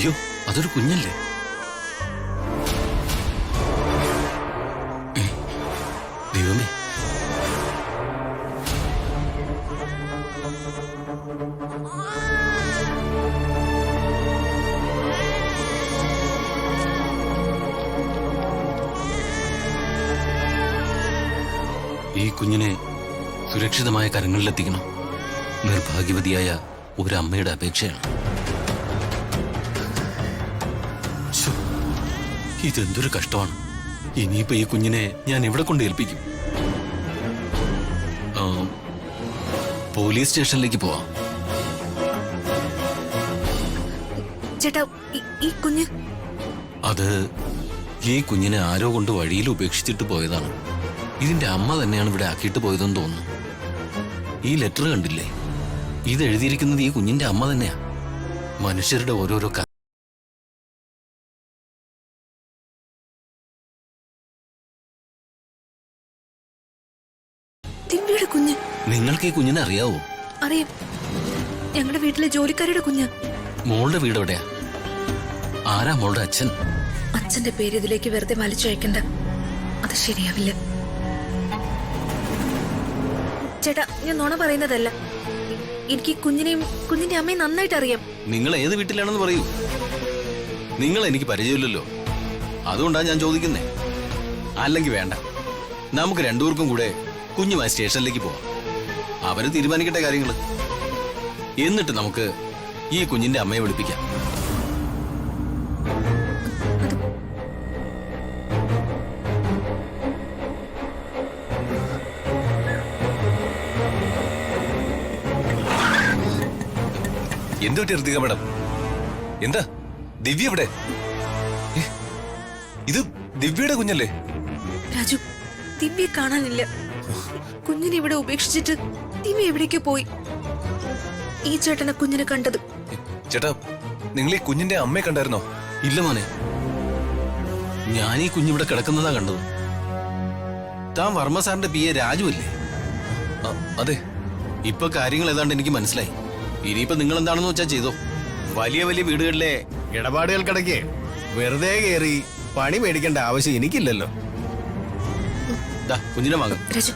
അയ്യോ, അതൊരു കുഞ്ഞല്ലേ? ദൈവമേ, ഈ കുഞ്ഞിനെ സുരക്ഷിതമായ കരങ്ങളിലെത്തിക്കണം. നിർഭാഗ്യവതിയായ ഒരമ്മയുടെ അപേക്ഷയാണ്. ഇതെന്തൊരു കഷ്ടമാണ്. ഇനിയിപ്പോ ഈ കുഞ്ഞിനെ ഞാൻ എവിടെ കൊണ്ട് ഏൽപ്പിക്കും? പോലീസ് സ്റ്റേഷനിലേക്ക് പോവാം. ചേട്ടാ, ഈ കുഞ്ഞ് അത് ഈ കുഞ്ഞിനെ ആരോ കൊണ്ട് വഴിയിൽ ഉപേക്ഷിച്ചിട്ട് പോയതാണ്. ഇതിന്റെ അമ്മ തന്നെയാണ് ഇവിടെ ആക്കിയിട്ട് പോയതെന്ന് തോന്നുന്നു. ഈ ലെറ്റർ കണ്ടില്ലേ? ഇത് എഴുതിയിരിക്കുന്നത് ഈ കുഞ്ഞിന്റെ അമ്മ തന്നെയാ. മനുഷ്യരുടെ ഓരോരോ ദിവ്യയുടെ കുഞ്ഞ്. നിങ്ങൾക്ക് ഈ കുഞ്ഞിനെ അറിയാവോ? അറിയാം, ഞങ്ങളുടെ വീട്ടിലെ ജോലിക്കാരുടെ കുഞ്ഞ്. മോളുടെ വീട് എവിടെയാ? ആരാ മോളുടെ അച്ഛൻ? അച്ഛന്റെ പേര് ഇതിലേക്ക് വെറുതെ വലിച്ചയക്കണ്ട, അത് ശരിയാവില്ല. ചേട്ടാ, ഞാൻ നുണ പറയുന്നതല്ല. എനിക്ക് കുഞ്ഞിനെയും കുഞ്ഞിന്റെ അമ്മയും നന്നായിട്ട് അറിയാം. നിങ്ങൾ ഏത് വീട്ടിലാണെന്ന് പറയൂ. നിങ്ങൾ എനിക്ക് പരിചയമില്ലല്ലോ, അതുകൊണ്ടാണ് ഞാൻ ചോദിക്കുന്നേ. അല്ലെങ്കിൽ വേണ്ട, നമുക്ക് രണ്ടുപേർക്കും കൂടെ കുഞ്ഞുമായി സ്റ്റേഷനിലേക്ക് പോവാം. അവര് തീരുമാനിക്കട്ടെ കാര്യങ്ങൾ. എന്നിട്ട് നമുക്ക് ഈ കുഞ്ഞിന്റെ അമ്മയെ വിളിപ്പിക്കാം. എന്ത് പറ്റി ഋതിക മേഡം? എന്താ ദിവ്യ ഇവിടെ? ഇത് ദിവ്യയുടെ കുഞ്ഞല്ലേ? രാജു, ദിവ്യ കാണാനില്ല. കുഞ്ഞിനെ ഇവിടെ ഉപേക്ഷിച്ചിട്ട് ദിവ്യ എവിടേക്ക് പോയി? ഈ ചേട്ടനെ കുഞ്ഞിനെ കണ്ടത്. ചേട്ടാ, നിങ്ങൾ ഈ കുഞ്ഞിന്റെ അമ്മയെ കണ്ടായിരുന്നോ? ഇല്ല മോനെ, ഞാൻ ഈ കുഞ്ഞിവിടെ കിടക്കുന്നതാ കണ്ടത്. താൻ വർമ്മ സാറിന്റെ PA രാജു അല്ലേ? അതെ. ഇപ്പൊ കാര്യങ്ങൾ ഏതാണ്ട് എനിക്ക് മനസ്സിലായി. ഇനിയിപ്പോ നിങ്ങൾ എന്താണെന്ന് വെച്ചാ ചെയ്തോ. വലിയ വലിയ വീടുകളിലെ ഇടപാടുകൾക്കിടയ്ക്ക് വെറുതെ കയറി പണി മേടിക്കേണ്ട ആവശ്യം എനിക്കില്ലല്ലോ. കുഞ്ഞിനെ വാങ്ങും. രാജു,